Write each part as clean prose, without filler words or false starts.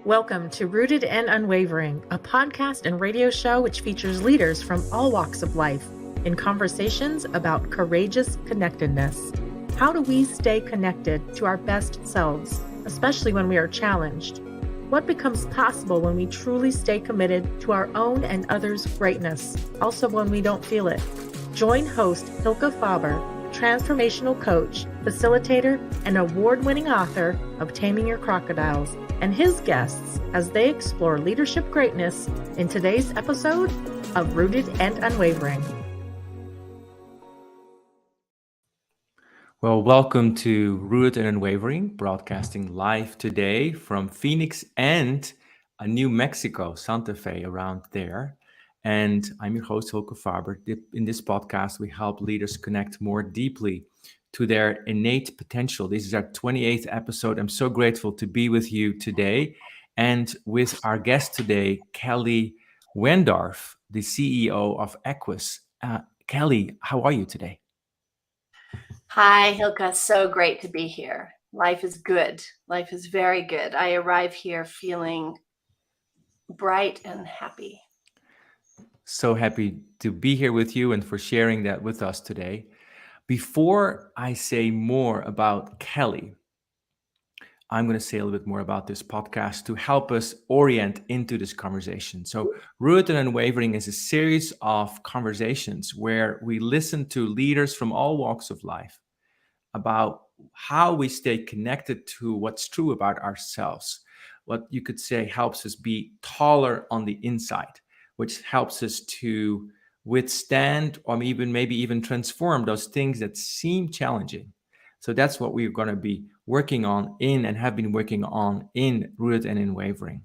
Welcome to Rooted and Unwavering, a podcast and radio show which features leaders from all walks of life in conversations about courageous connectedness. How do we stay connected to our best selves, especially when we are challenged? What becomes possible when we truly stay committed to our own and others' greatness, also when we don't feel it? Join host Hylke Faber, transformational coach, facilitator, and award-winning author of Taming Your Crocodiles, and his guests as they explore leadership greatness in today's episode of Rooted and Unwavering. Well, welcome to Rooted and Unwavering, broadcasting live today from Phoenix and New Mexico, Santa Fe, around there. And I'm your host, Hylke Faber. In this podcast, we help leaders connect more deeply to their innate potential. This is our 28th episode. I'm so grateful to be with you today and with our guest today, Kelly Wendorf, the CEO of Equus. Kelly, how are you today? Hi, Hylke. So great to be here. Life is good. Life is very good. I arrive here feeling bright and happy. So happy to be here with you and for sharing that with us today. Before I say more about Kelly, I'm going to say a little bit more about this podcast to help us orient into this conversation. So, Rooted and Unwavering is a series of conversations where we listen to leaders from all walks of life about how we stay connected to what's true about ourselves. What you could say helps us be taller on the inside, which helps us to withstand or maybe even transform those things that seem challenging. So that's what we're going to be working on and have been working on in Rooted and Unwavering.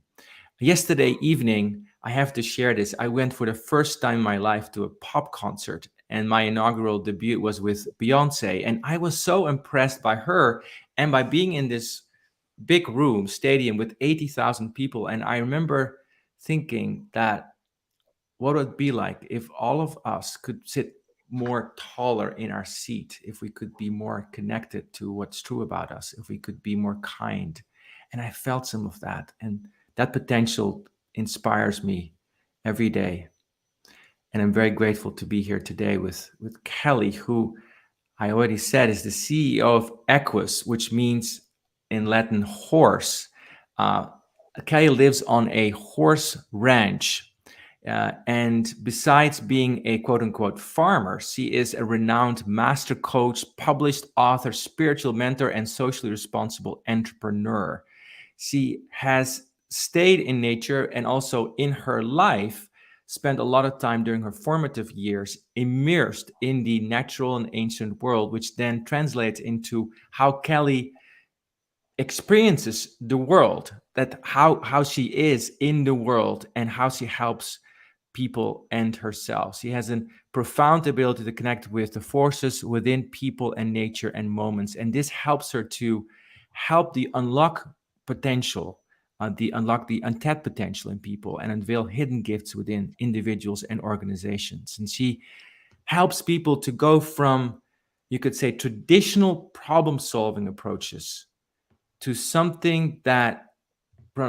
Yesterday evening, I have to share this. I went for the first time in my life to a pop concert, and my inaugural debut was with Beyonce. And I was so impressed by her and by being in this big room, stadium with 80,000 people. And I remember thinking that what would it be like if all of us could sit more taller in our seat, if we could be more connected to what's true about us, if we could be more kind. And I felt some of that. And that potential inspires me every day. And I'm very grateful to be here today with Kelly, who I already said is the CEO of Equus, which means in Latin horse. Kelly lives on a horse ranch. And besides being a quote unquote farmer, she is a renowned master coach, published author, spiritual mentor, and socially responsible entrepreneur. She has stayed in nature and also in her life spent a lot of time during her formative years immersed in the natural and ancient world, which then translates into how Kelly experiences the world, that how she is in the world and how she helps people and herself. She has a profound ability to connect with the forces within people and nature and moments. And this helps her to help the unlock potential, unlock the untapped potential in people and unveil hidden gifts within individuals and organizations. And she helps people to go from, you could say, traditional problem-solving approaches to something that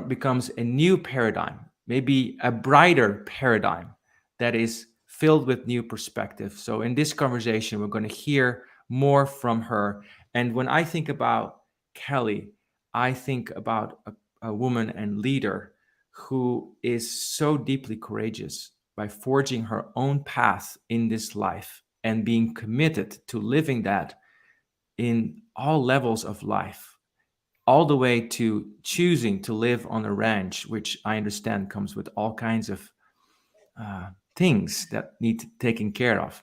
becomes a new paradigm, maybe a brighter paradigm that is filled with new perspective. So in this conversation, we're going to hear more from her. And when I think about Kelly, I think about a woman and leader who is so deeply courageous by forging her own path in this life and being committed to living that in all levels of life, all the way to choosing to live on a ranch, which I understand comes with all kinds of things that need taken care of.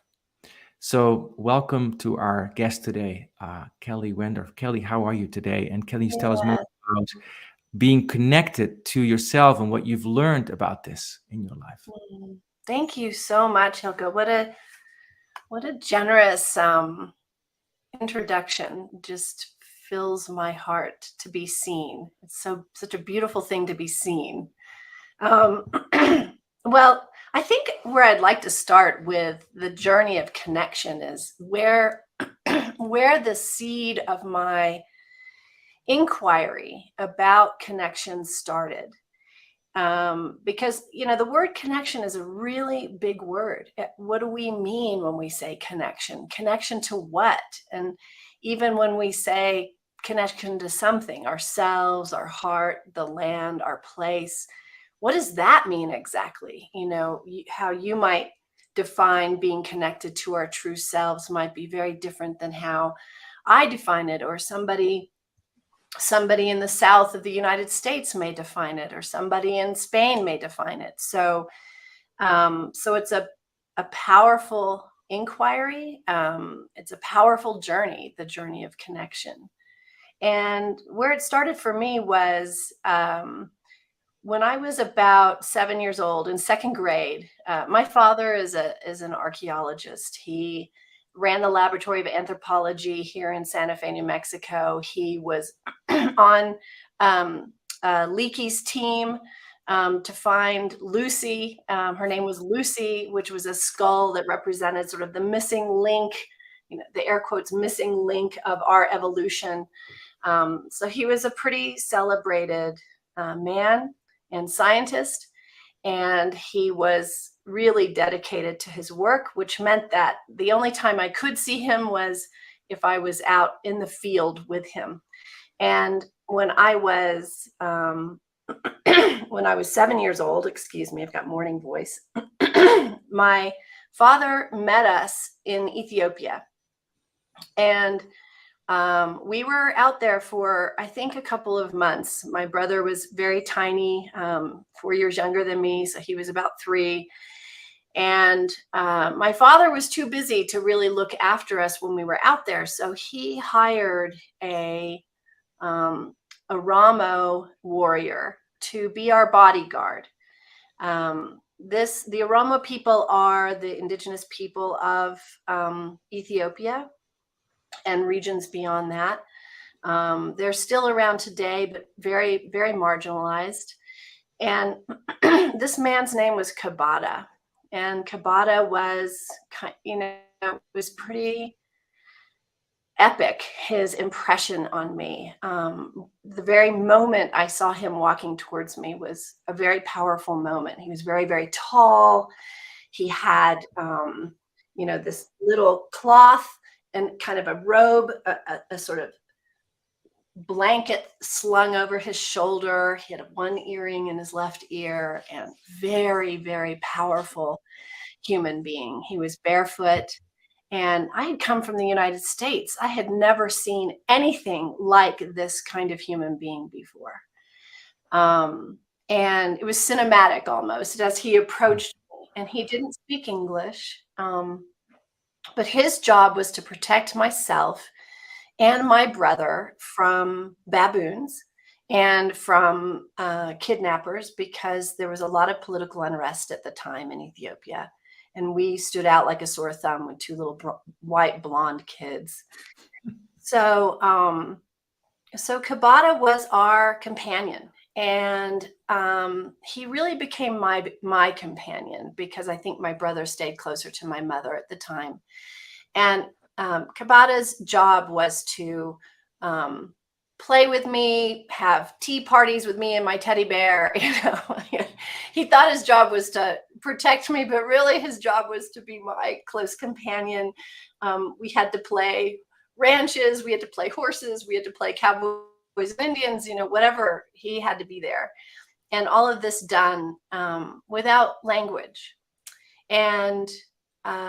So welcome to our guest today, Kelly Wendorf. Kelly, how are you today? And can you tell us more about being connected to yourself and what you've learned about this in your life? Thank you so much, Hylke. What a generous introduction. Just fills my heart to be seen. It's such a beautiful thing to be seen. Well, I think where I'd like to start with the journey of connection is where the seed of my inquiry about connection started. Because, the word connection is a really big word. What do we mean when we say connection? Connection to what? And even when we say connection to something, ourselves, our heart, the land, our place, what does that mean exactly? How you might define being connected to our true selves might be very different than how I define it, or somebody in the south of the United States may define it, or somebody in Spain may define it. So it's a powerful inquiry. It's a powerful journey, the journey of connection. And where it started for me was when I was about 7 years old, in second grade. My father is an archaeologist. He ran the Laboratory of Anthropology here in Santa Fe, New Mexico. He was on Leakey's team to find Lucy. Her name was Lucy, which was a skull that represented sort of the missing link, the air quotes missing link of our evolution. So he was a pretty celebrated man and scientist, and he was really dedicated to his work, which meant that the only time I could see him was if I was out in the field with him. And when I was 7 years old, excuse me, I've got morning voice, my father met us in Ethiopia. And we were out there for, I think, a couple of months. My brother was very tiny, 4 years younger than me, so he was about 3. And my father was too busy to really look after us when we were out there. So he hired a Oromo warrior to be our bodyguard. The Oromo people are the indigenous people of Ethiopia and regions beyond that. They're still around today, but very, very marginalized. And this man's name was Kabata. And Kabata was, was pretty epic, his impression on me. The very moment I saw him walking towards me was a very powerful moment. He was very, very tall. He had, this little cloth and kind of a robe, a sort of blanket slung over his shoulder. He had one earring in his left ear, and very, very powerful human being. He was barefoot. And I had come from the United States. I had never seen anything like this kind of human being before. And it was cinematic almost as he approached me. And he didn't speak English, but his job was to protect myself and my brother from baboons and from kidnappers, because there was a lot of political unrest at the time in Ethiopia. And we stood out like a sore thumb with 2 little white blonde kids. So Kabata was our companion, and he really became my companion, because I think my brother stayed closer to my mother at the time. And Kabata's job was to play with me, have tea parties with me and my teddy bear. He thought his job was to protect me, but really his job was to be my close companion. We had to play ranches, we had to play horses, we had to play cowboys and Indians, whatever. He had to be there. And all of this done without language. And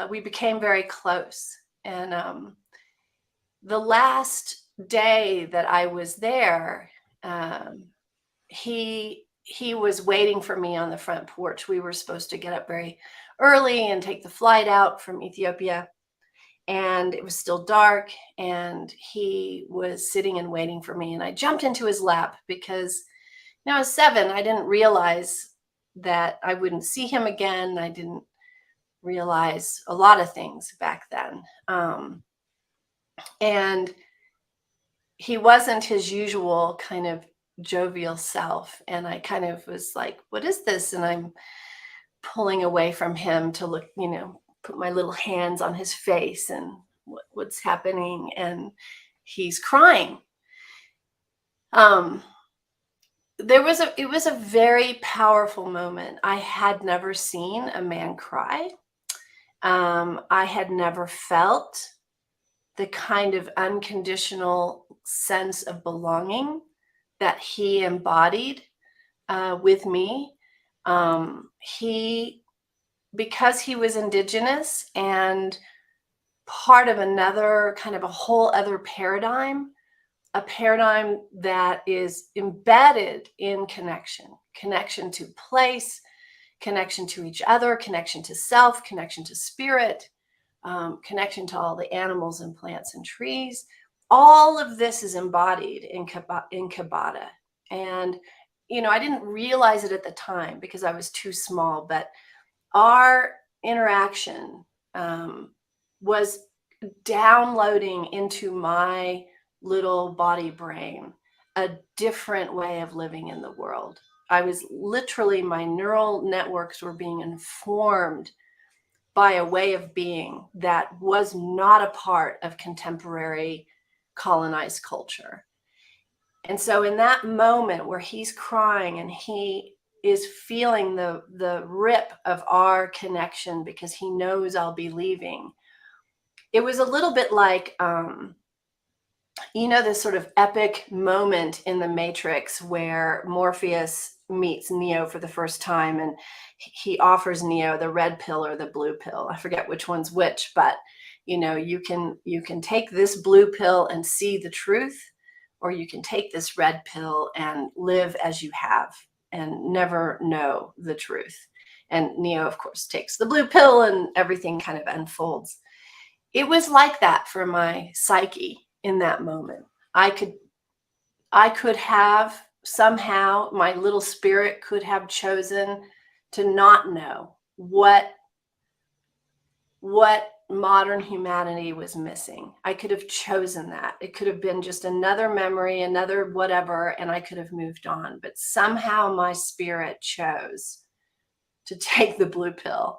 we became very close. And the last day that I was there, he was waiting for me on the front porch. We were supposed to get up very early and take the flight out from Ethiopia. And it was still dark, and he was sitting and waiting for me. And I jumped into his lap because I was 7. I didn't realize that I wouldn't see him again. I didn't realize a lot of things back then. And he wasn't his usual kind of jovial self. And I kind of was like, what is this? And I'm pulling away from him to look, put my little hands on his face and what's happening. And he's crying. It was a very powerful moment. I had never seen a man cry. I had never felt the kind of unconditional sense of belonging that he embodied with me. Because he was indigenous and part of another kind of a whole other paradigm, a paradigm that is embedded in connection to place, connection to each other, connection to self, connection to spirit, connection to all the animals and plants and trees. All of this is embodied in Kabata. And, I didn't realize it at the time because I was too small, but our interaction was downloading into my little body brain a different way of living in the world. I was literally, my neural networks were being informed by a way of being that was not a part of contemporary colonized culture. And so in that moment where he's crying and he is feeling the rip of our connection because he knows I'll be leaving, it was a little bit like, this sort of epic moment in the Matrix where Morpheus meets Neo for the first time and he offers Neo the red pill or the blue pill. I forget which one's which, but you can take this blue pill and see the truth, or you can take this red pill and live as you have and never know the truth. And Neo, of course, takes the blue pill and everything kind of unfolds. It was like that for my psyche in that moment. I could have somehow, my little spirit could have chosen to not know what modern humanity was missing. I could have chosen that. It could have been just another memory, another whatever, and I could have moved on. But somehow my spirit chose to take the blue pill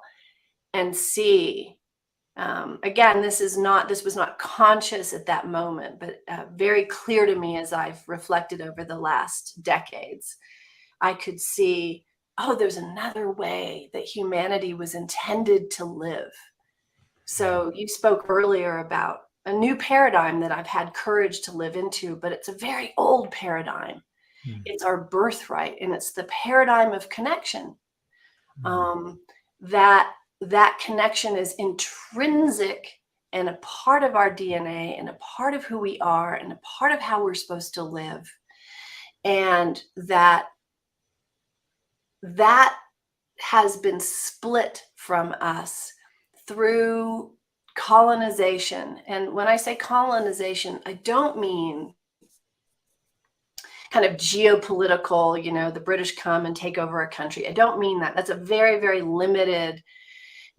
and see. Again, this was not conscious at that moment, but very clear to me as I've reflected over the last decades. I could see, there's another way that humanity was intended to live. So you spoke earlier about a new paradigm that I've had courage to live into, but it's a very old paradigm. It's our birthright, and it's the paradigm of connection. That connection is intrinsic and a part of our DNA and a part of who we are and a part of how we're supposed to live. And that has been split from us through colonization. And when I say colonization, I don't mean kind of geopolitical, the British come and take over a country. I don't mean that. That's a very, very limited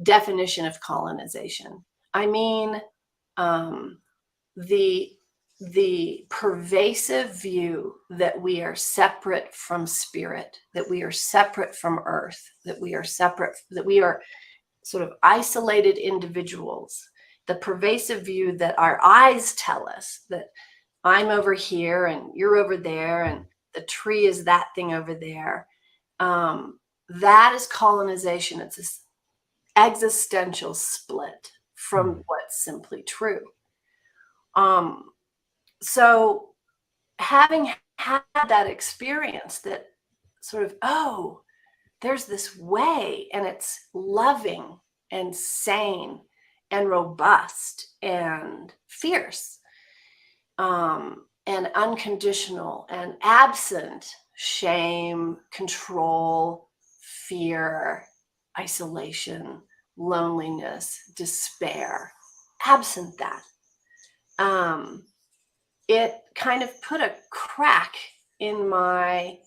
definition of colonization. I mean the pervasive view that we are separate from spirit, that we are separate from earth, that we are sort of isolated individuals. The pervasive view that our eyes tell us that I'm over here and you're over there and the tree is that thing over there. That is colonization. It's this existential split from what's simply true. So having had that experience that sort of, there's this way, and it's loving and sane and robust and fierce, and unconditional and absent shame, control, fear, isolation, loneliness, despair. Absent that, it kind of put a crack in my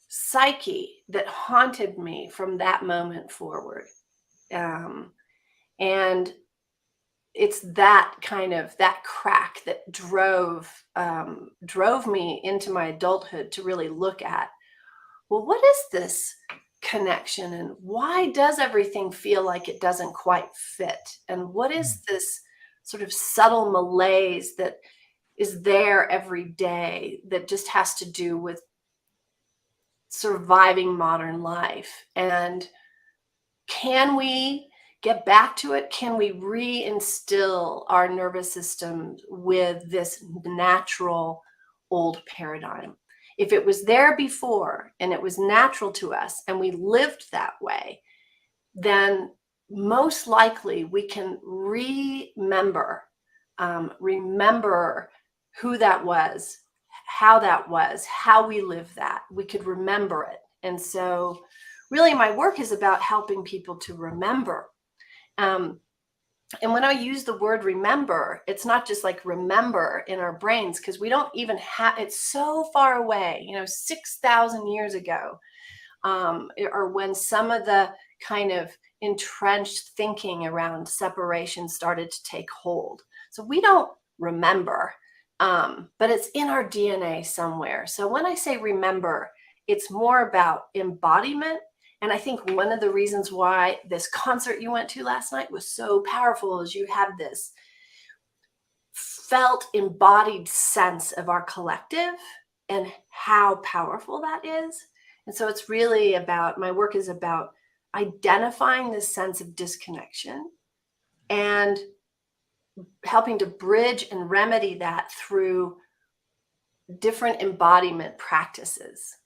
psyche that haunted me from that moment forward. And it's that crack that drove me into my adulthood to really look at, well, what is this connection and why does everything feel like it doesn't quite fit? And what is this sort of subtle malaise that is there every day that just has to do with surviving modern life. And can we get back to it? Can we reinstill our nervous system with this natural old paradigm? If it was there before and it was natural to us and we lived that way, then most likely we can remember who that was, how we lived that. We could remember it. And so really my work is about helping people to remember. And when I use the word remember, it's not just like remember in our brains, because we don't even have, it's so far away, 6,000 years ago, or when some of the kind of entrenched thinking around separation started to take hold. So we don't remember, but it's in our DNA somewhere. So when I say remember, it's more about embodiment. And I think one of the reasons why this concert you went to last night was so powerful is you have this felt embodied sense of our collective and how powerful that is. And so it's really about, my work is about identifying this sense of disconnection and helping to bridge and remedy that through different embodiment practices.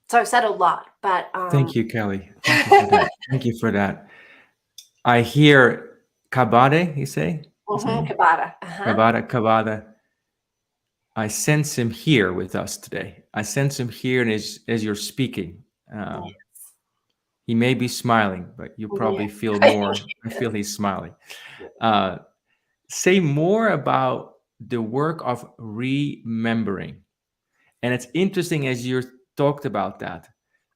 So I've said a lot, but Thank you, Kelly. Thank you for that. Thank you for that. I hear Kabade, you say? Kabada. Kabada. I sense him here with us today. I sense him here, and as you're speaking, Yes. he may be smiling, but you probably feel more. I feel he's smiling. Say more about the work of remembering. And it's interesting as you talked about that,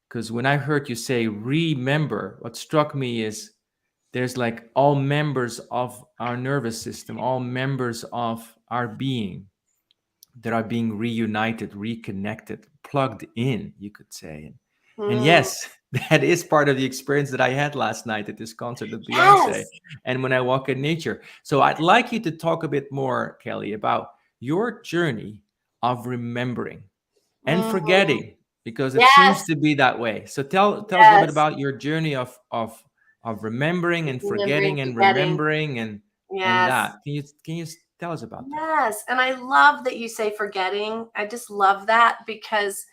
because when I heard you say remember, what struck me is there's like all members of our nervous system, all members of our being that are being reunited, reconnected, plugged in, you could say. And yes, that is part of the experience that I had last night at this concert with Beyonce and when I walk in nature. So I'd like you to talk a bit more, Kelly, about your journey of remembering and forgetting, because it seems to be that way. So tell us a little bit about your journey of remembering and forgetting and remembering and that. Can you tell us about that? Yes. And I love that you say forgetting. I just love that, because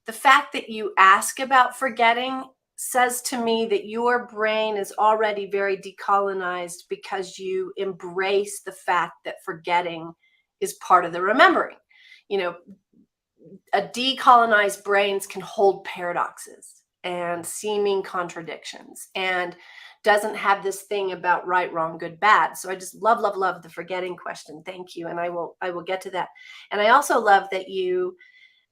the fact that you ask about forgetting says to me that your brain is already very decolonized, because you embrace the fact that forgetting is part of the remembering. A decolonized brains can hold paradoxes and seeming contradictions and doesn't have this thing about right, wrong, good, bad. So I just love the forgetting question. Thank you. And I will get to that. And I also love that you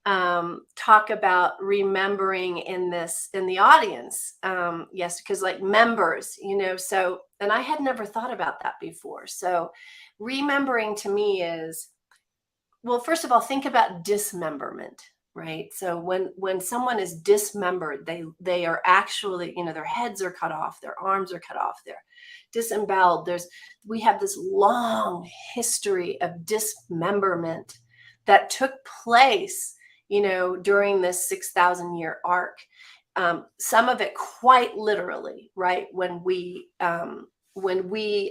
talk about remembering in the audience. Yes, because like members, so, and I had never thought about that before. So remembering to me is, well, first of all, think about dismemberment, right? So when someone is dismembered, they are actually, their heads are cut off, their arms are cut off, they're disemboweled. We have this long history of dismemberment that took place, during this 6,000 year arc. Some of it quite literally, right? When we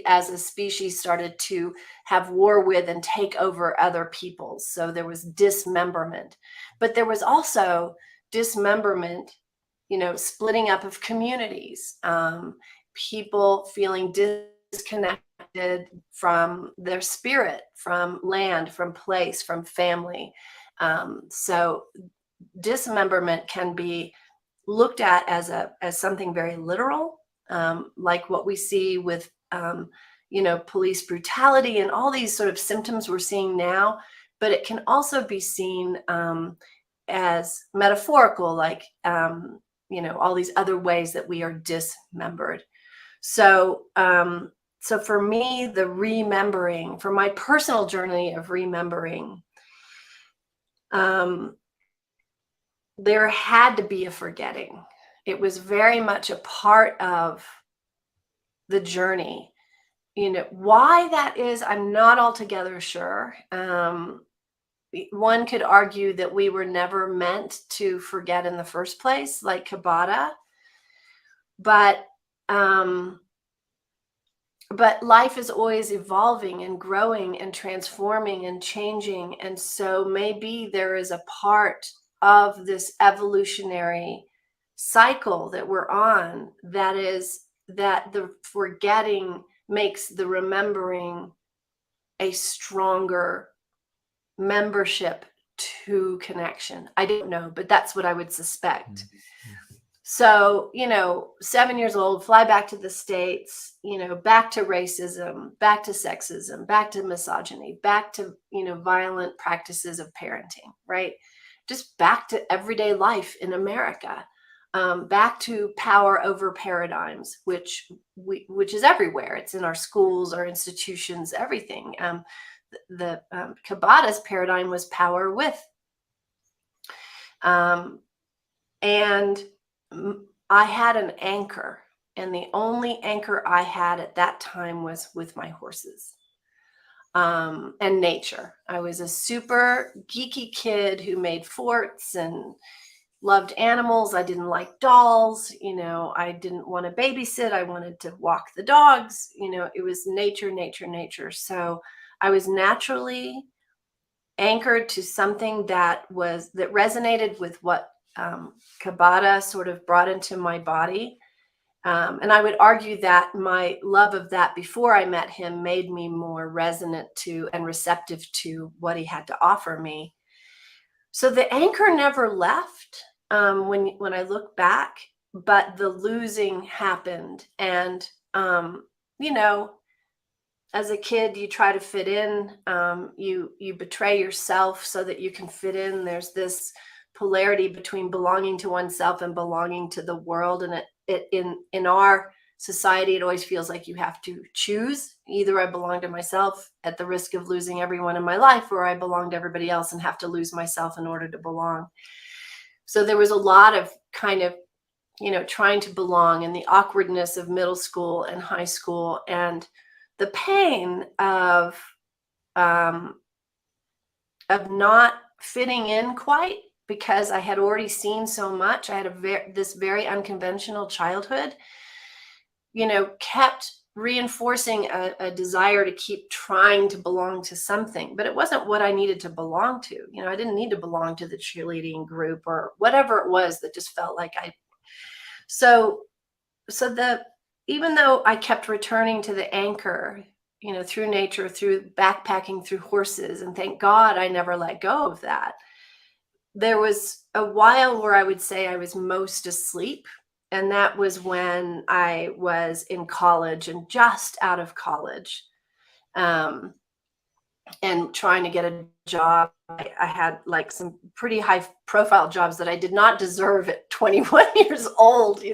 as a species started to have war with and take over other peoples. So there was dismemberment, but there was also dismemberment, splitting up of communities, people feeling disconnected from their spirit, from land, from place, from family. So dismemberment can be looked at as something very literal, like what we see with, police brutality and all these sort of symptoms we're seeing now. But it can also be seen as metaphorical, like, all these other ways that we are dismembered. So, so for me, the remembering, for my personal journey of remembering, there had to be a forgetting. It was very much a part of the journey. Why that is, I'm not altogether sure. one could argue that we were never meant to forget in the first place, like Kabata. But life is always evolving and growing and transforming and changing. And so maybe there is a part of this evolutionary cycle that we're on that is that the forgetting makes the remembering a stronger membership to connection. I don't know, but that's what I would suspect. So, 7 years old, fly back to the States, back to racism, back to sexism, back to misogyny, back to, violent practices of parenting, right? Just back to everyday life in America, back to power over paradigms, which is everywhere. It's in our schools, our institutions, everything. The Kabata's paradigm was power with. And I had an anchor, and the only anchor I had at that time was with my horses and nature. I was a super geeky kid who made forts and loved animals. I didn't like dolls. I didn't want to babysit. I wanted to walk the dogs. It was nature, nature, nature. So I was naturally anchored to something that resonated with what Kabata sort of brought into my body. And I would argue that my love of that before I met him made me more resonant to and receptive to what he had to offer me. So the anchor never left when I look back, but the losing happened. And, as a kid, you try to fit in, you betray yourself so that you can fit in. There's this polarity between belonging to oneself and belonging to the world. And in our society, it always feels like you have to choose. Either I belong to myself at the risk of losing everyone in my life, or I belong to everybody else and have to lose myself in order to belong. So there was a lot of kind of, trying to belong, and the awkwardness of middle school and high school, and the pain of not fitting in quite, because I had already seen so much. I had this very unconventional childhood, kept reinforcing a desire to keep trying to belong to something, but it wasn't what I needed to belong to. I didn't need to belong to the cheerleading group or whatever it was that just felt like even though I kept returning to the anchor, through nature, through backpacking, through horses, and thank God I never let go of that. There was a while where I would say I was most asleep. And that was when I was in college and just out of college, and trying to get a job. I had like some pretty high profile jobs that I did not deserve at 21 years old,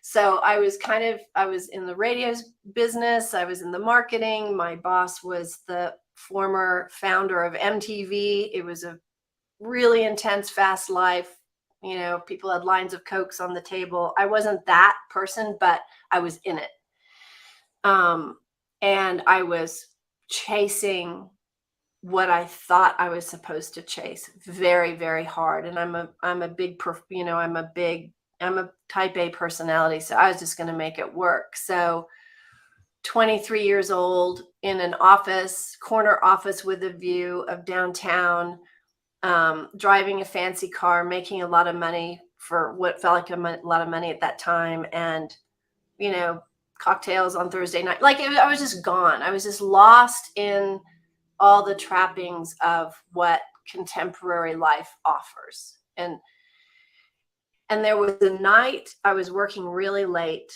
So I was in the radio business. I was in the marketing. My boss was the former founder of MTV. It was a really intense, fast life. People had lines of Cokes on the table. I wasn't that person, but I was in it. And I was chasing what I thought I was supposed to chase very, very hard. And I'm a type A personality. So I was just going to make it work. So 23 years old, in an corner office with a view of downtown, driving a fancy car, making a lot of money for what felt like a lot of money at that time. And, cocktails on Thursday night. I was just gone. I was just lost in all the trappings of what contemporary life offers. And there was a night I was working really late.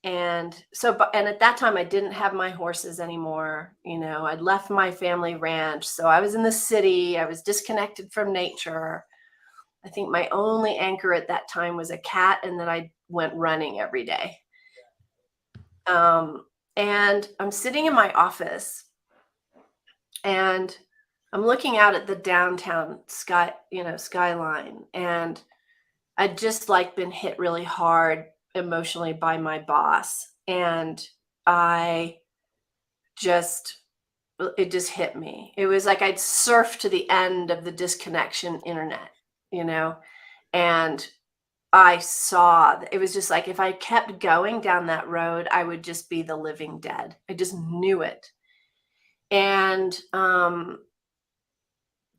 And at that time I didn't have my horses anymore. I'd left my family ranch. So I was in the city. I was disconnected from nature. I think my only anchor at that time was a cat, and then I went running every day. And I'm sitting in my office, and I'm looking out at the downtown skyline, and I'd just been hit really hard emotionally by my boss. And I just it just hit me. It was like I'd surfed to the end of the disconnection internet, you know, and I saw it was just like if I kept going down that road, I would just be the living dead. I just knew it. And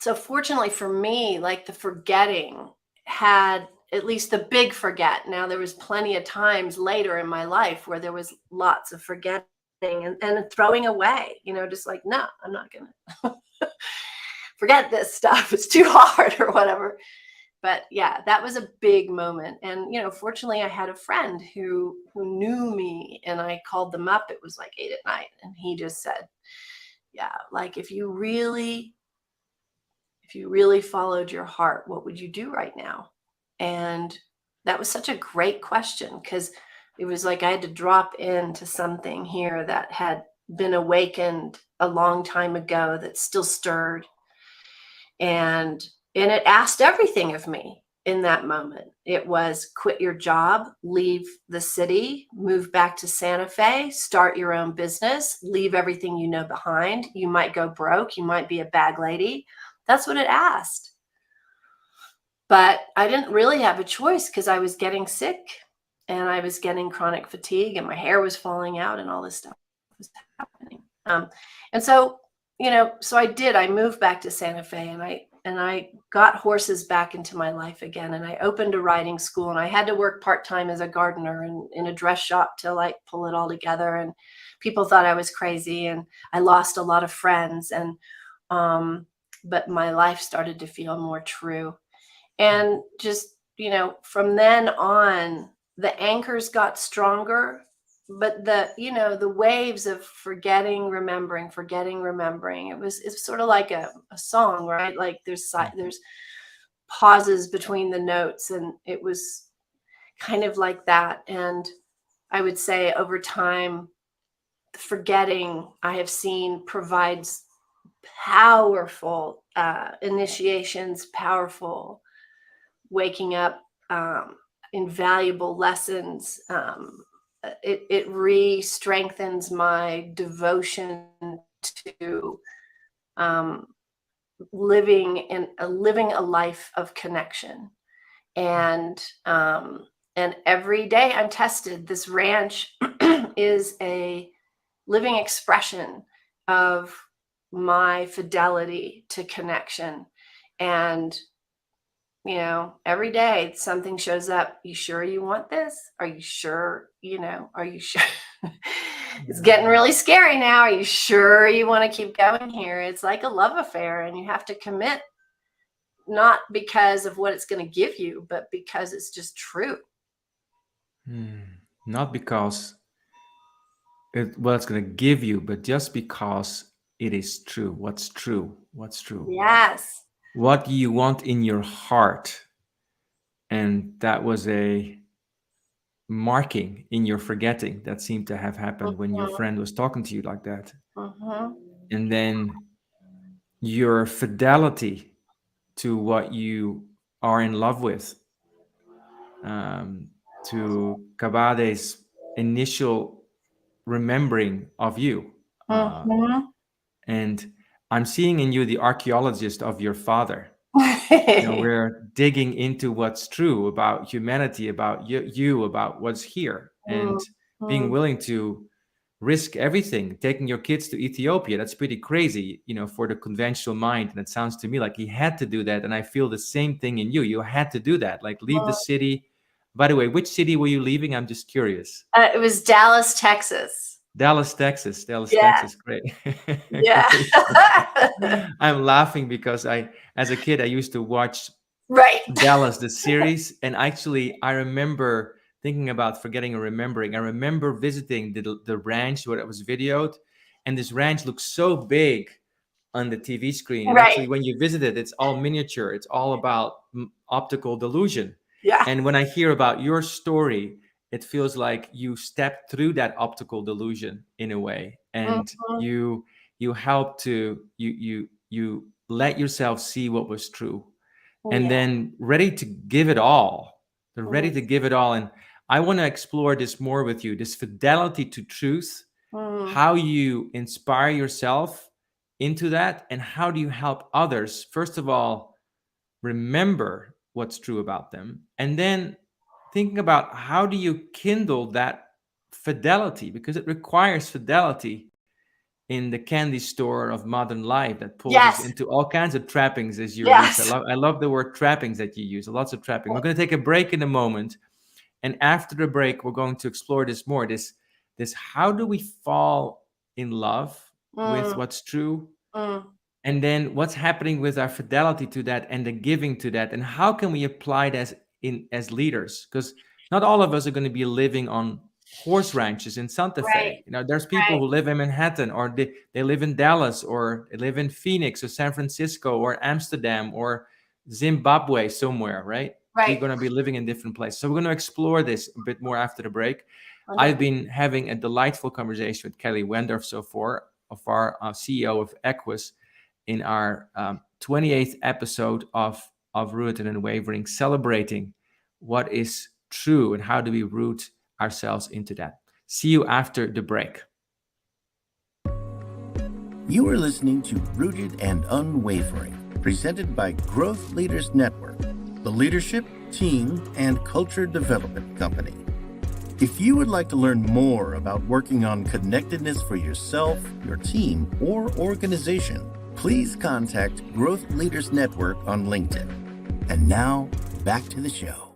so fortunately for me, like the forgetting had at least the big forget. Now there was plenty of times later in my life where there was lots of forgetting and throwing away, you know, just like, no, I'm not gonna forget this stuff. It's too hard or whatever. But yeah, that was a big moment. And you know, fortunately I had a friend who knew me, and I called them up. It was like 8 p.m, and he just said, yeah, like if you really followed your heart, what would you do right now? And that was such a great question, because it was like I had to drop into something here that had been awakened a long time ago that still stirred. And it asked everything of me in that moment. It was quit your job, leave the city, move back to Santa Fe, start your own business, leave everything you know behind. You might go broke, you might be a bag lady. That's what it asked. But I didn't really have a choice, because I was getting sick and I was getting chronic fatigue and my hair was falling out and all this stuff was happening. And so, you know, so I moved back to Santa Fe, and I got horses back into my life again. And I opened a riding school, and I had to work part-time as a gardener and in a dress shop to like pull it all together. And people thought I was crazy, and I lost a lot of friends. And, but my life started to feel more true. And just, you know, from then on, the anchors got stronger, but the waves of forgetting, remembering, it's sort of like a song, right? Like there's pauses between the notes, and it was kind of like that. And I would say over time, forgetting, I have seen, provides powerful initiations, powerful waking up, invaluable lessons. It re-strengthens my devotion to living a life of connection. And every day I'm tested. This ranch is a living expression of my fidelity to connection. And you know, every day something shows up. You sure you want this? Are you sure? Are you sure? It's getting really scary now. Are you sure you want to keep going here? It's like a love affair, and you have to commit, not because of what it's going to give you, but because it's just true. Not because what it's going to give you, but just because it is true. What's true? What's true? Yes. What you want in your heart. And that was a marking in your forgetting that seemed to have happened when your friend was talking to you like that. And then your fidelity to what you are in love with, to Kabade's initial remembering of you. And I'm seeing in you the archaeologist of your father. We're digging into what's true about humanity, about you, about what's here, and being willing to risk everything, taking your kids to Ethiopia. That's pretty crazy, for the conventional mind. And it sounds to me like he had to do that. And I feel the same thing in you. You had to do that, like leave the city. By the way, which city were you leaving? I'm just curious. It was Dallas, Texas. Dallas, Texas. Texas. Great. Yeah. I'm laughing because as a kid, I used to watch Dallas, the series. And actually, I remember thinking about forgetting or remembering. I remember visiting the ranch where it was videoed. And this ranch looks so big on the TV screen. And actually, when you visit it, it's all miniature. It's all about optical delusion. Yeah. And when I hear about your story, it feels like you stepped through that optical delusion in a way, and you helped to you let yourself see what was true, and then ready to give it all. Ready to give it all. And I want to explore this more with you, this fidelity to truth, how you inspire yourself into that, and how do you help others, first of all, remember what's true about them, and then thinking about how do you kindle that fidelity, because it requires fidelity in the candy store of modern life that pulls us Yes. into all kinds of trappings, as you use. Yes. I love the word trappings that you use. Lots of trapping. We're going to take a break in a moment, and after the break, we're going to explore this more. This how do we fall in love with what's true, Mm. and then what's happening with our fidelity to that and the giving to that, and how can we apply it as leaders? Because not all of us are going to be living on horse ranches in Santa Right. Fe. There's people Right. who live in Manhattan, or they live in Dallas, or they live in Phoenix or San Francisco or Amsterdam or Zimbabwe somewhere, right? We're Right. going to be living in different places. So we're going to explore this a bit more after the break. Wonderful. I've been having a delightful conversation with Kelly Wendorf so far, of our CEO of Equus, in our 28th episode of Rooted and Unwavering, celebrating what is true and how do we root ourselves into that. See you after the break. You are listening to Rooted and Unwavering, presented by Growth Leaders Network, the leadership, team, and culture development company. If you would like to learn more about working on connectedness for yourself, your team, or organization, please contact Growth Leaders Network on LinkedIn. And now, back to the show.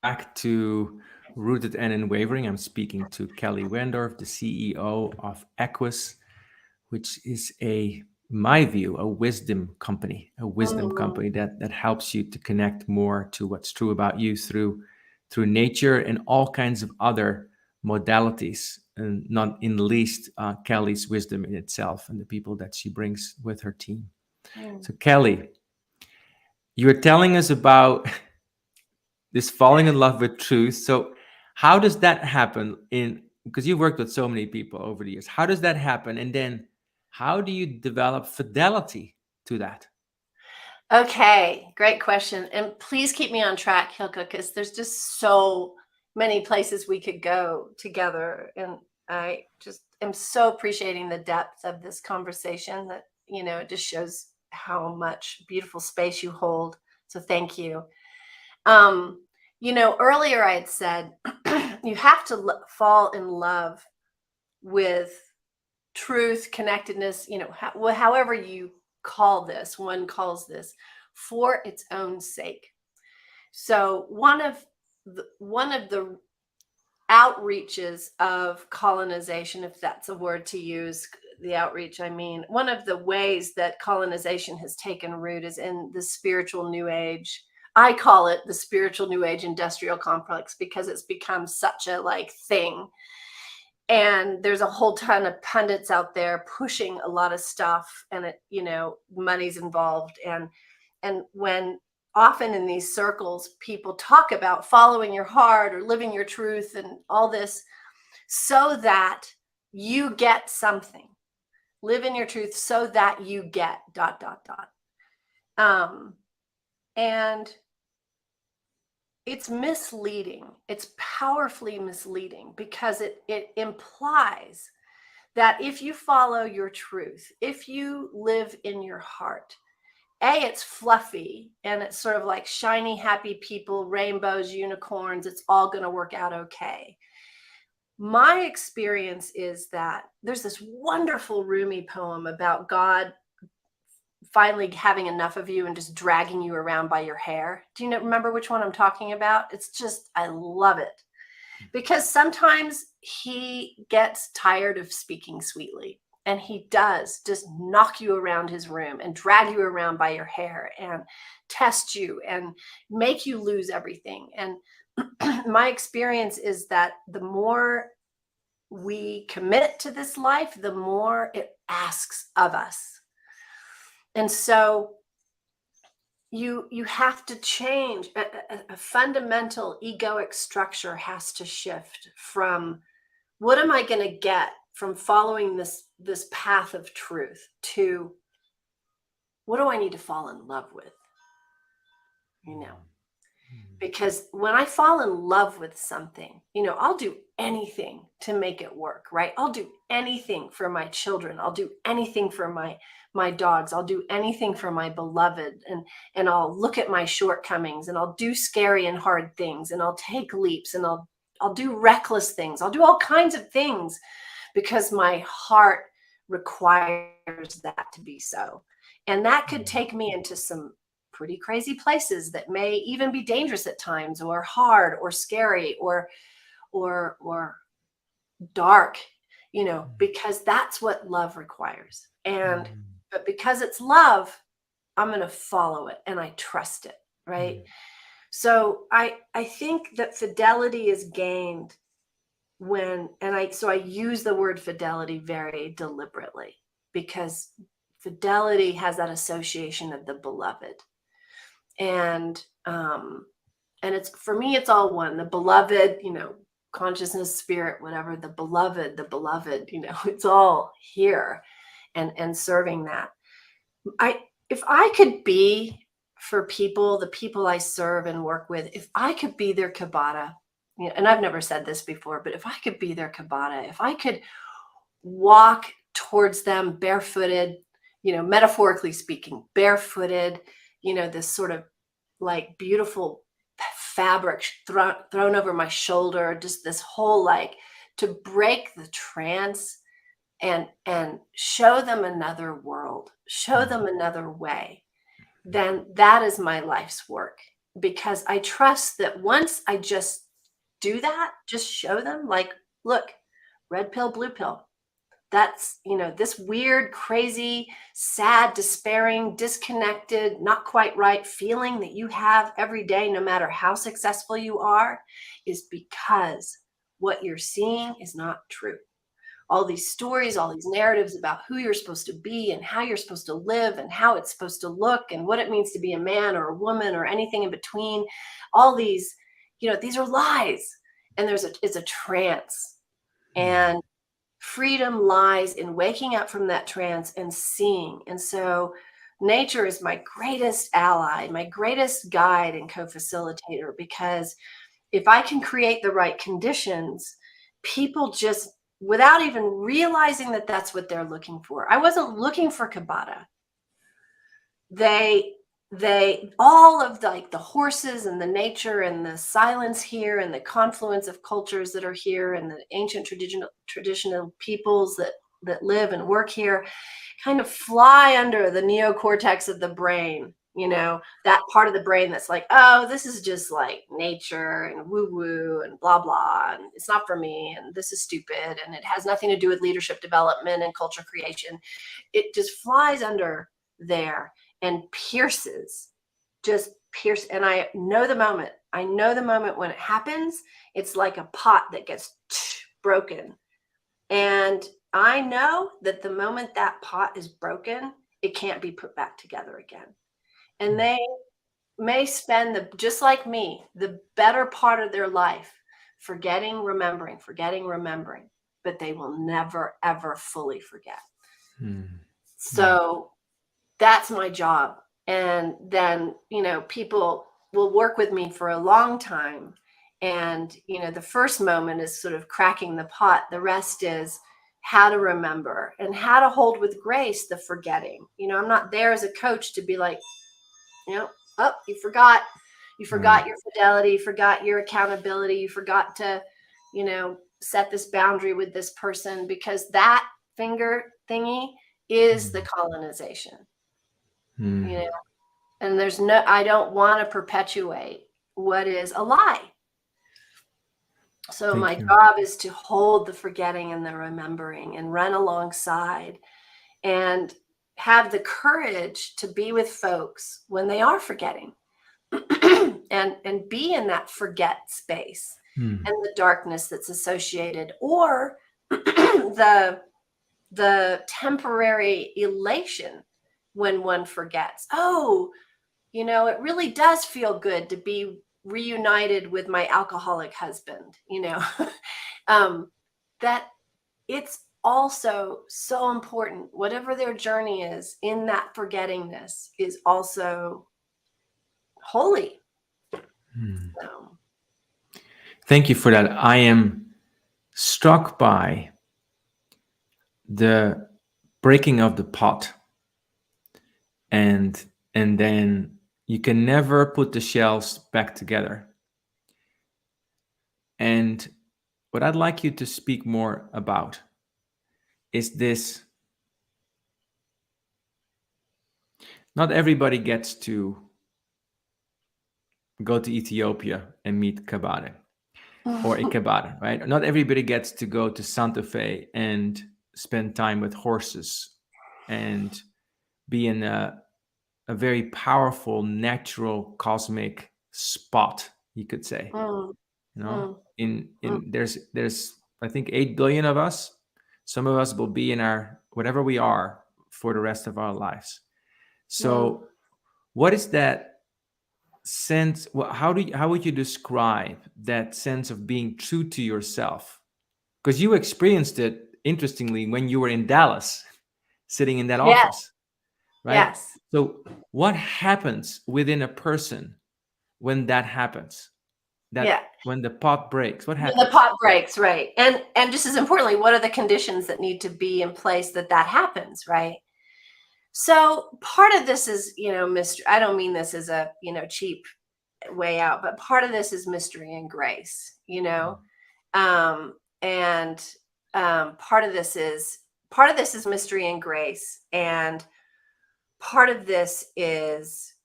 Back to Rooted and Unwavering. I'm speaking to Kelly Wendorf, the CEO of Equus, which is my view, a wisdom company that helps you to connect more to what's true about you through nature and all kinds of other modalities, and not in the least Kelly's wisdom in itself and the people that she brings with her team. So Kelly, you're telling us about this falling in love with truth. So how does that happen because you've worked with so many people over the years? How does that happen? And then how do you develop fidelity to that? Okay, great question. And please keep me on track, Hylke, because there's just so many places we could go together. And I just am so appreciating the depth of this conversation that, it just shows how much beautiful space you hold. So thank you. Earlier I had said you have to fall in love with truth, connectedness, however you call this, one calls this, for its own sake. So one of the outreaches of colonization, if that's a word to use, the outreach, I mean, one of the ways that colonization has taken root is in the spiritual New Age. I call it the spiritual New Age industrial complex because it's become such a thing. And there's a whole ton of pundits out there pushing a lot of stuff, and money's involved. And when often in these circles, people talk about following your heart or living your truth and all this so that you get something. Live in your truth so that you get ... And it's misleading. It's powerfully misleading because it implies that if you follow your truth, if you live in your heart, it's fluffy and it's sort of like shiny, happy people, rainbows, unicorns. It's all going to work out okay. My experience is that there's this wonderful Rumi poem about God finally having enough of you and just dragging you around by your hair. Do you remember which one I'm talking about? It's just, I love it. Because sometimes he gets tired of speaking sweetly, and he does just knock you around his room and drag you around by your hair and test you and make you lose everything. And my experience is that the more we commit to this life, the more it asks of us. And so you have to change. A fundamental egoic structure has to shift from what am I going to get from following this path of truth to what do I need to fall in love with? Because when I fall in love with something, I'll do anything to make it work, right? I'll do anything for my children. I'll do anything for my dogs. I'll do anything for my beloved, and I'll look at my shortcomings, and I'll do scary and hard things, and I'll take leaps, and I'll do reckless things. I'll do all kinds of things because my heart requires that to be so. And that could take me into some pretty crazy places that may even be dangerous at times, or hard, or scary, or dark, because that's what love requires. But because it's love, I'm going to follow it, and I trust it, right? So I think that fidelity is gained so I use the word fidelity very deliberately, because fidelity has that association of the beloved. And it's, for me, it's all one. The beloved, consciousness, spirit, whatever, the beloved, it's all here, and serving that. If I could be, for people, the people I serve and work with, if I could be their Kabata, and I've never said this before, but if I could be their Kabata, if I could walk towards them barefooted, metaphorically speaking, barefooted, this sort of like beautiful fabric thrown over my shoulder, just this whole, like, to break the trance and show them another world, show them another way, then that is my life's work. Because I trust that once I just do that, just show them, like, look, red pill, blue pill. That's, this weird, crazy, sad, despairing, disconnected, not quite right feeling that you have every day, no matter how successful you are, is because what you're seeing is not true. All these stories, all these narratives about who you're supposed to be and how you're supposed to live and how it's supposed to look and what it means to be a man or a woman or anything in between, all these, these are lies. And it's a trance. And freedom lies in waking up from that trance and seeing. And so nature is my greatest ally, my greatest guide and co-facilitator, because if I can create the right conditions, people just, without even realizing that that's what they're looking for. I wasn't looking for Kabata. They all of the horses and the nature and the silence here and the confluence of cultures that are here and the ancient traditional peoples that live and work here kind of fly under the neocortex of the brain, that part of the brain that's like, oh, this is just like nature and woo-woo and blah, blah, and it's not for me, and this is stupid, and it has nothing to do with leadership development and culture creation. It just flies under there and pierces. And I know the moment when it happens. It's like a pot that gets broken. And I know that the moment that pot is broken, it can't be put back together again. And they may spend, just like me, the better part of their life forgetting, remembering, but they will never, ever fully forget. So that's my job. And then, people will work with me for a long time. And, the first moment is sort of cracking the pot. The rest is how to remember and how to hold with grace the forgetting. I'm not there as a coach to be like, oh, you forgot your fidelity, you forgot your accountability, you forgot to, set this boundary with this person, because that finger thingy is the colonization. And I don't want to perpetuate what is a lie. So my job is to hold the forgetting and the remembering and run alongside and have the courage to be with folks when they are forgetting and be in that forget space and the darkness that's associated, or the temporary elation when one forgets. Oh, it really does feel good to be reunited with my alcoholic husband, that it's also so important. Whatever their journey is in that forgettingness is also holy. So, Thank you for that. I am struck by the breaking of the pot, and then you can never put the shells back together. And what I'd like you to speak more about is this: not everybody gets to go to Ethiopia and meet Kabare or Ikebana, right? Not everybody gets to go to Santa Fe and spend time with horses and be in a very powerful, natural, cosmic spot, you could say. mm, You know, mm, mm, in there's I think 8 billion of us. Some of us will be in our whatever we are for the rest of our lives. So, what is that sense? How would you describe that sense of being true to yourself? Because you experienced it, interestingly, when you were in Dallas, sitting in that yes, office, right? yes. So, what happens within a person when that happens? Yeah. That when the pot breaks, what When the happens? pot breaks, right. And just as importantly, what are the conditions that need to be in place that happens, right? So part of this is, mystery. I don't mean this as a, cheap way out, but part of this is mystery and grace, and part of this is mystery and grace, and part of this is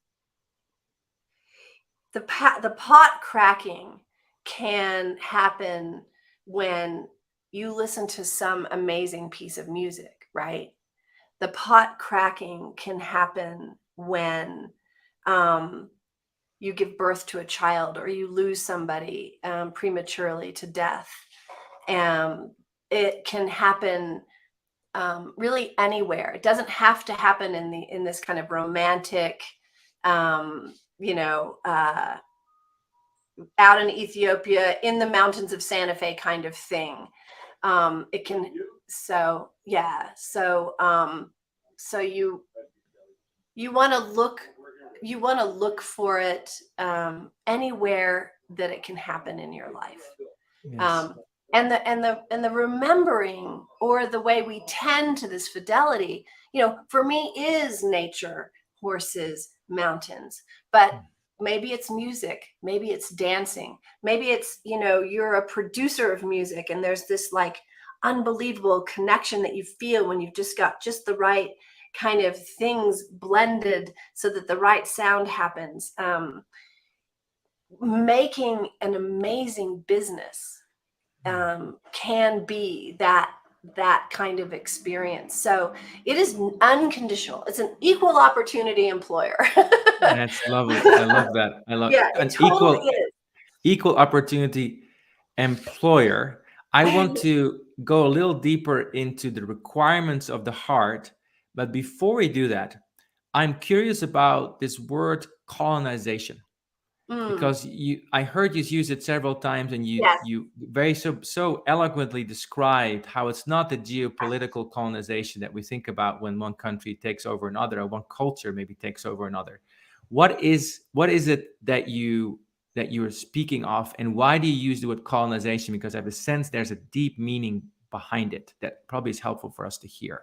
the pot cracking can happen when you listen to some amazing piece of music, right? The pot cracking can happen when you give birth to a child or you lose somebody prematurely to death. It can happen really anywhere. It doesn't have to happen in this kind of romantic, out in Ethiopia in the mountains of Santa Fe kind of thing. It can, so yeah. So you want to look for it anywhere that it can happen in your life. Yes. And the remembering, or the way we tend to this fidelity, for me, is nature, horses, mountains, but maybe it's music, maybe it's dancing, maybe it's, you're a producer of music and there's this like unbelievable connection that you feel when you've just got just the right kind of things blended so that the right sound happens. Making an amazing business can be that kind of experience. So it is unconditional. It's an equal opportunity employer. That's lovely. I love that. I love Yeah, an it totally equal opportunity employer. I want is. to go a little deeper into the requirements of the heart, but before we do that, I'm curious about this word colonization, because I heard you use it several times, and Yes. you very so eloquently described how it's not the geopolitical colonization that we think about when one country takes over another, or one culture maybe takes over another. What is it that you are speaking of, and why do you use the word colonization? Because I have a sense there's a deep meaning behind it that probably is helpful for us to hear.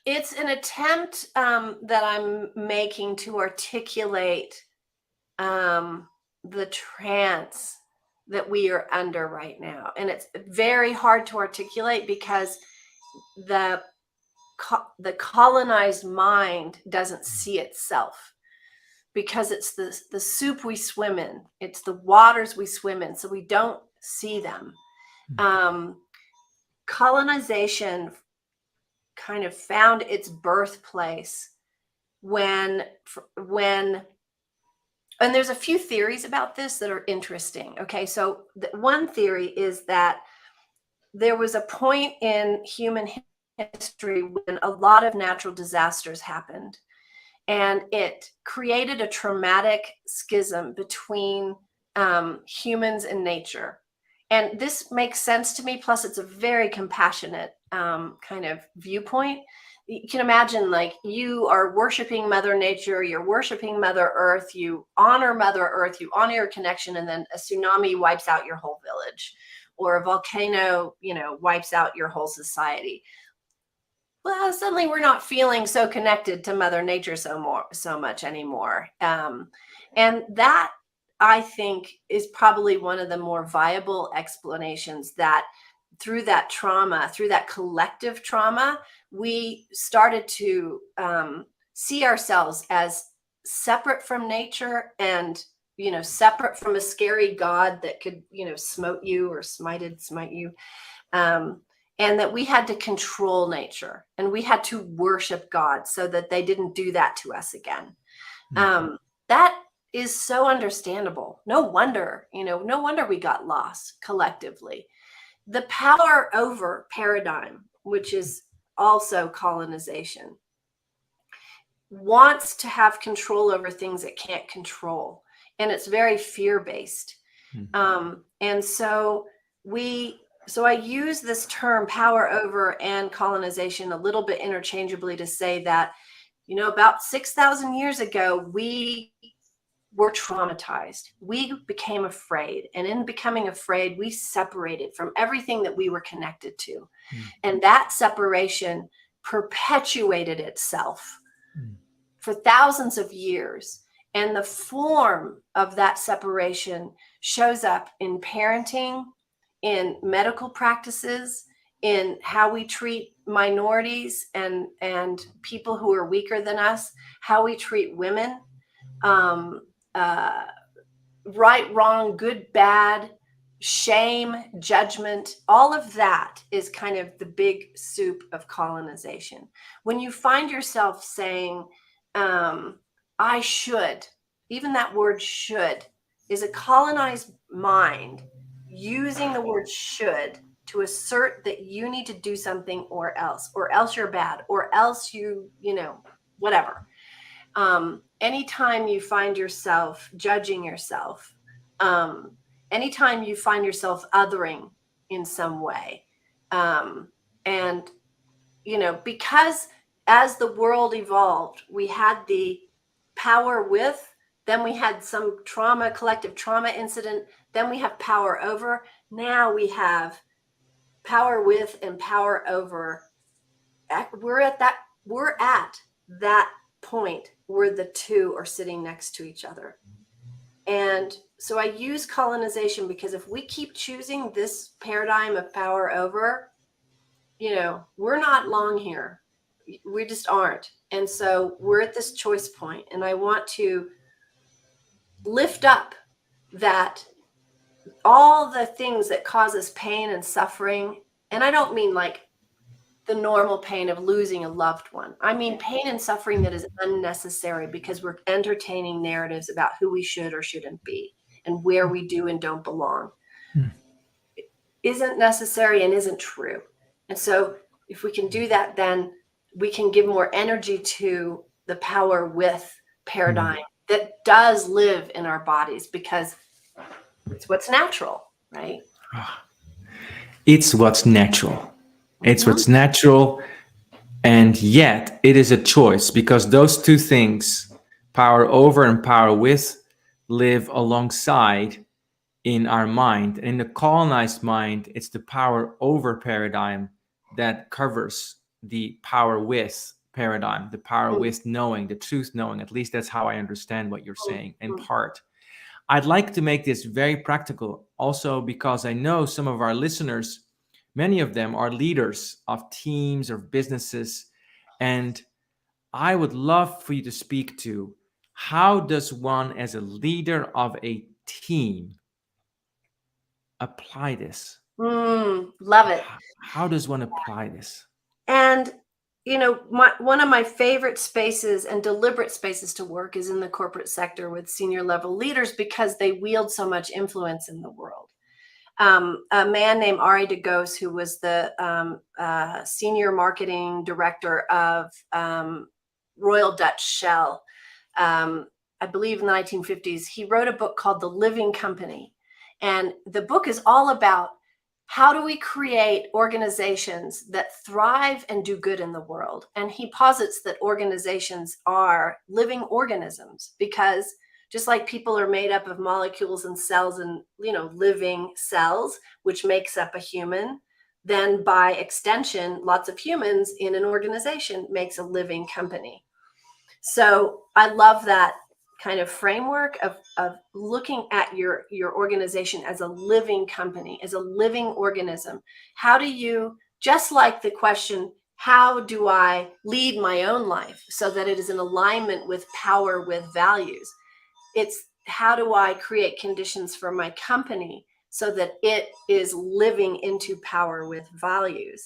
It's an attempt that I'm making to articulate the trance that we are under right now. And it's very hard to articulate because the colonized mind doesn't see itself, because it's the soup we swim in, it's the waters we swim in, so we don't see them. Colonization kind of found its birthplace when and there's a few theories about this that are interesting. Okay, so one theory is that there was a point in human history when a lot of natural disasters happened, and it created a traumatic schism between humans and nature. And this makes sense to me. Plus, it's a very compassionate kind of viewpoint, you can imagine, like, you are worshiping Mother Nature, you're worshiping Mother Earth, you honor Mother Earth, you honor your connection, and then a tsunami wipes out your whole village, or a volcano, wipes out your whole society. Well, suddenly we're not feeling so connected to Mother Nature so much anymore. And that, I think, is probably one of the more viable explanations, that through that trauma, through that collective trauma, we started to see ourselves as separate from nature, and separate from a scary god that could smote you or smite you, and that we had to control nature, and we had to worship God so that they didn't do that to us again. That is so understandable. No wonder we got lost collectively. The power over paradigm, which is also colonization, wants to have control over things it can't control. And it's very fear-based. And so I use this term power over and colonization a little bit interchangeably to say that, about 6,000 years ago, we were traumatized. We became afraid. And in becoming afraid, we separated from everything that we were connected to. And that separation perpetuated itself for thousands of years. And the form of that separation shows up in parenting, in medical practices, in how we treat minorities and people who are weaker than us, how we treat women, right, wrong, good, bad, shame, judgment. All of that is kind of the big soup of colonization. When you find yourself saying, I should, even that word should is a colonized mind using the word should to assert that you need to do something or else you're bad, or else whatever. Anytime you find yourself judging yourself, anytime you find yourself othering in some way, because as the world evolved, we had the power with, then we had some collective trauma incident, then we have power over. Now we have power with and power over. We're at that point where the two are sitting next to each other. And so I use colonization because if we keep choosing this paradigm of power over, we're not long here. We just aren't. And so we're at this choice point, and I want to lift up that all the things that cause us pain and suffering, and I don't mean like the normal pain of losing a loved one. I mean pain and suffering that is unnecessary because we're entertaining narratives about who we should or shouldn't be and where we do and don't belong. It isn't necessary and isn't true. And so if we can do that, then we can give more energy to the power with paradigm that does live in our bodies, because it's what's natural, right? It's what's natural. It's what's natural. And yet it is a choice, because those two things, power over and power with, live alongside in our mind. In the colonized mind, it's the power over paradigm that covers the power with paradigm, the power with knowing, the truth knowing. At least that's how I understand what you're saying in part. I'd like to make this very practical also, because I know some of our listeners, many of them are leaders of teams or businesses. And I would love for you to speak to, how does one as a leader of a team apply this? Love it. How does one apply this? And, one of my favorite spaces and deliberate spaces to work is in the corporate sector with senior level leaders, because they wield so much influence in the world. A man named Arie de Goos, who was the senior marketing director of Royal Dutch Shell, I believe in the 1950s, he wrote a book called The Living Company. And the book is all about how do we create organizations that thrive and do good in the world? And he posits that organizations are living organisms, because just like people are made up of molecules and cells and, living cells, which makes up a human, then by extension, lots of humans in an organization makes a living company. So I love that kind of framework of looking at your organization as a living company, as a living organism. How do you, just like the question, how do I lead my own life so that it is in alignment with power, with values? It's how do I create conditions for my company so that it is living into power with values?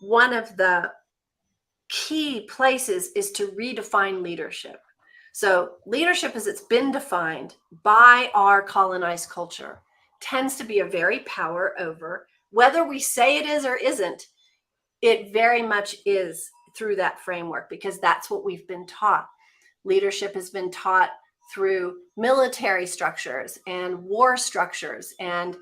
One of the key places is to redefine leadership. So leadership, as it's been defined by our colonized culture, tends to be a very power over. Whether we say it is or isn't, it very much is through that framework, because that's what we've been taught. Leadership has been taught through military structures and war structures, and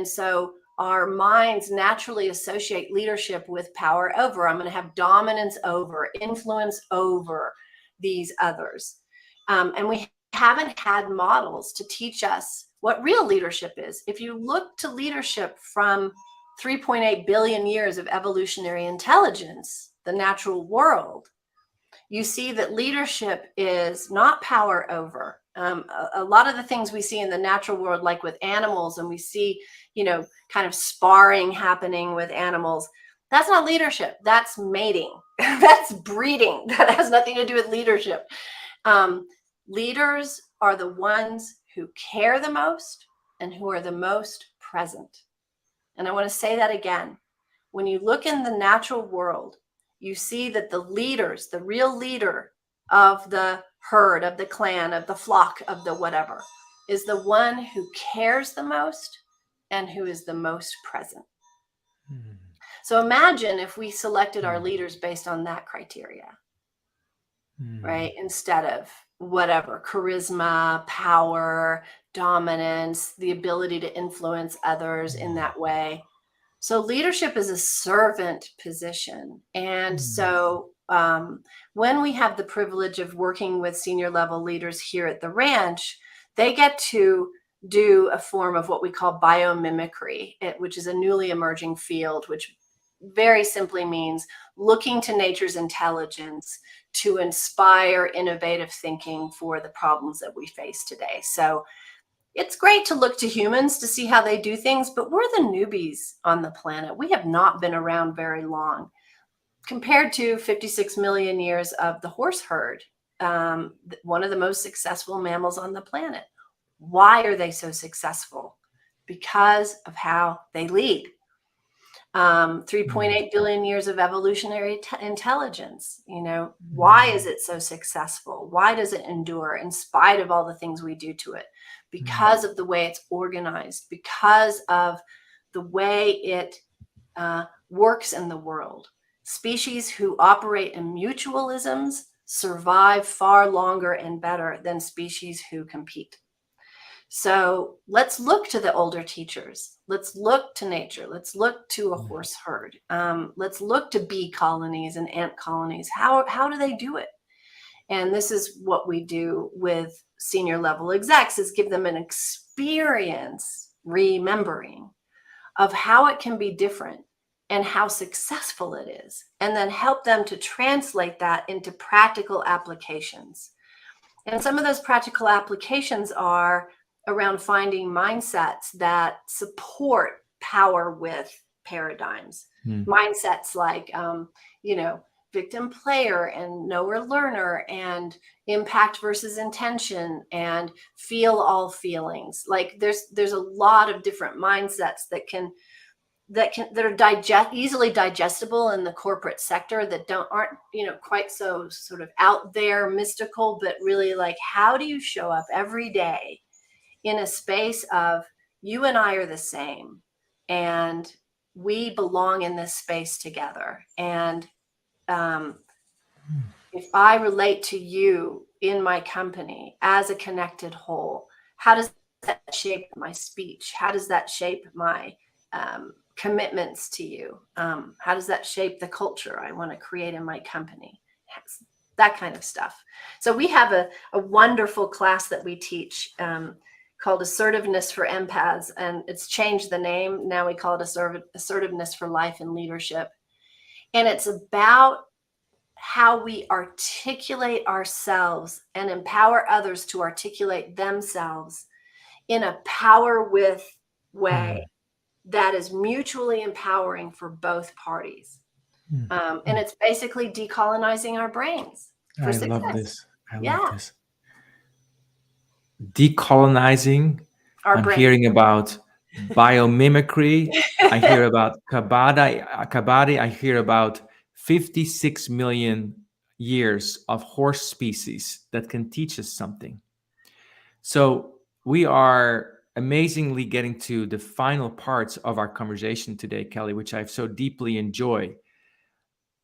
so our minds naturally associate leadership with power over. I'm going to have dominance over, influence over these others. And we haven't had models to teach us what real leadership is. If you look to leadership from 3.8 billion years of evolutionary intelligence, the natural world, you see that leadership is not power over. A lot of the things we see in the natural world, like with animals, and we see, kind of sparring happening with animals, that's not leadership. That's mating. That's breeding. That has nothing to do with leadership. Leaders are the ones who care the most and who are the most present. And I want to say that again. When you look in the natural world, you see that the leaders, the real leader of the herd, of the clan, of the flock, of the whatever, is the one who cares the most and who is the most present. So imagine if we selected our leaders based on that criteria, right? Instead of whatever, charisma, power, dominance, the ability to influence others in that way. So leadership is a servant position. And so when we have the privilege of working with senior level leaders here at the ranch, they get to do a form of what we call biomimicry, which is a newly emerging field, which very simply means looking to nature's intelligence to inspire innovative thinking for the problems that we face today. So it's great to look to humans to see how they do things, but we're the newbies on the planet. We have not been around very long compared to 56 million years of the horse herd, one of the most successful mammals on the planet. Why are they so successful? Because of how they lead. 3.8 billion years of evolutionary intelligence. Why is it so successful? Why does it endure in spite of all the things we do to it? Because of the way it's organized, because of the way it works in the world. Species who operate in mutualisms survive far longer and better than species who compete. So let's look to the older teachers. Let's look to nature. Let's look to a horse herd. Let's look to bee colonies and ant colonies. How do they do it? And this is what we do with senior level execs, is give them an experience remembering of how it can be different and how successful it is, and then help them to translate that into practical applications. And some of those practical applications are around finding mindsets that support power with paradigms. Mindsets like, victim player and knower learner and impact versus intention and feel all feelings. Like there's a lot of different mindsets that are easily digestible in the corporate sector that aren't quite so sort of out there mystical, but really like, how do you show up every day in a space of you and I are the same and we belong in this space together. And if I relate to you in my company as a connected whole, how does that shape my speech? How does that shape my commitments to you? How does that shape the culture I want to create in my company? That kind of stuff. So we have a wonderful class that we teach called Assertiveness for Empaths, and it's changed the name. Now we call it Assertiveness for Life and Leadership. And it's about how we articulate ourselves and empower others to articulate themselves in a power with way that is mutually empowering for both parties. And it's basically decolonizing our brains for success. Love this. I Yeah. love this. Decolonizing. I'm brain. hearing about biomimicry. I hear about Kabaddi. I hear about 56 million years of horse species that can teach us something. So we are amazingly getting to the final parts of our conversation today, Kelly, which I've so deeply enjoyed.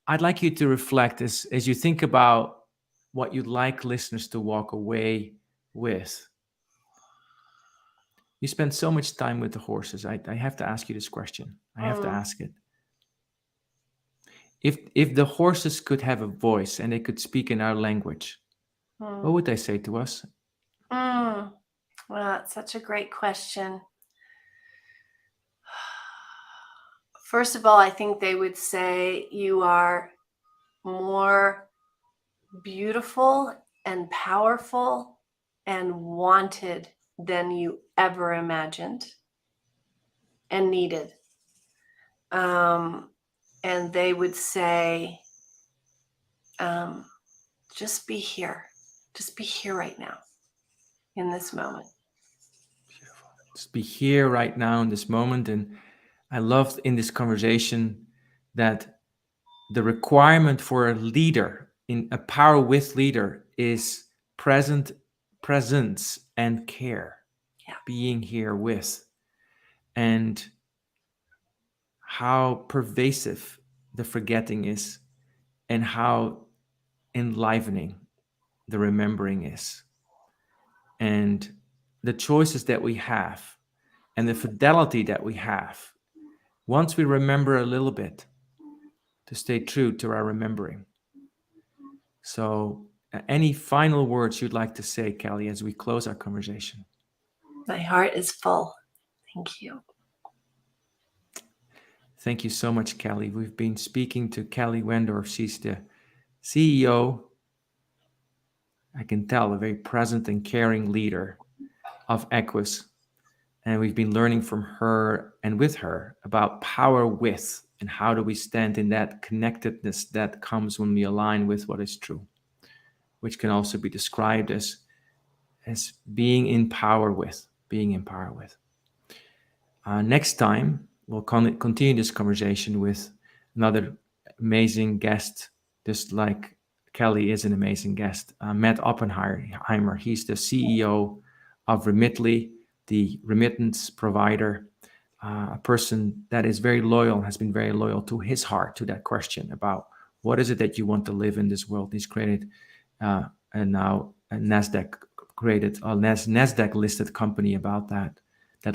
I'd like you to reflect as you think about what you'd like listeners to walk away with. You spend so much time with the horses. I have to ask you this question. I have to ask it. If the horses could have a voice and they could speak in our language, what would they say to us? Well, that's such a great question. First of all, I think they would say you are more beautiful and powerful and wanted than you ever imagined and needed. And they would say, just be here. Just be here right now in this moment. Beautiful. Just be here right now in this moment. And I loved in this conversation that the requirement for a leader, in a power with leader, is presence and care. Yeah. Being here with. And how pervasive the forgetting is and how enlivening the remembering is. And the choices that we have and the fidelity that we have once we remember a little bit, to stay true to our remembering. So any final words you'd like to say, Kelly, as we close our conversation? My heart is full. Thank you. Thank you so much, Kelly. We've been speaking to Kelly Wendorf. She's the CEO, I can tell, a very present and caring leader of Equus. And we've been learning from her and with her about power with, and how do we stand in that connectedness that comes when we align with what is true, which can also be described as being in power with, Next time, we'll continue this conversation with another amazing guest, just like Kelly is an amazing guest, Matt Oppenheimer. He's the CEO of Remitly, the remittance provider, a person that is very loyal, has been very loyal to his heart, to that question about what is it that you want to live in this world. He's created, and now a NASDAQ listed company about that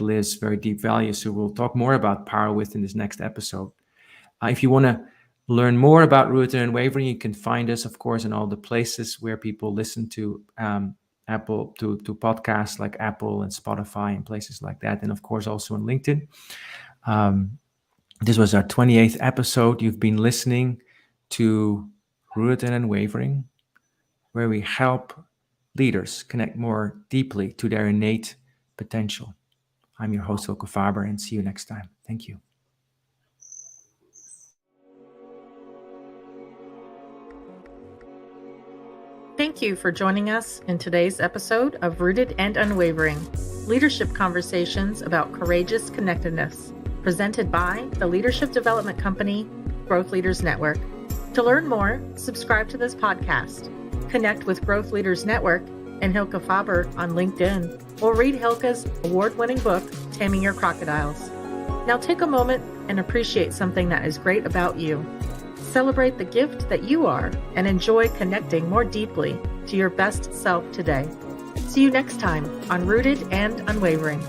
lives very deep values. So we'll talk more about power within this next episode. If you want to learn more about Rooted and Unwavering, you can find us, of course, in all the places where people listen to Apple, to podcasts like Apple and Spotify and places like that. And of course, also on LinkedIn. This was our 28th episode. You've been listening to Rooted and Unwavering, where we help leaders connect more deeply to their innate potential. I'm your host, Hylke Faber, and see you next time. Thank you. Thank you for joining us in today's episode of Rooted and Unwavering, leadership conversations about courageous connectedness, presented by the leadership development company, Growth Leaders Network. To learn more, subscribe to this podcast, connect with Growth Leaders Network and Hylke Faber on LinkedIn, or read Hylke's award-winning book, Taming Your Crocodiles. Now take a moment and appreciate something that is great about you. Celebrate the gift that you are and enjoy connecting more deeply to your best self today. See you next time on Rooted and Unwavering.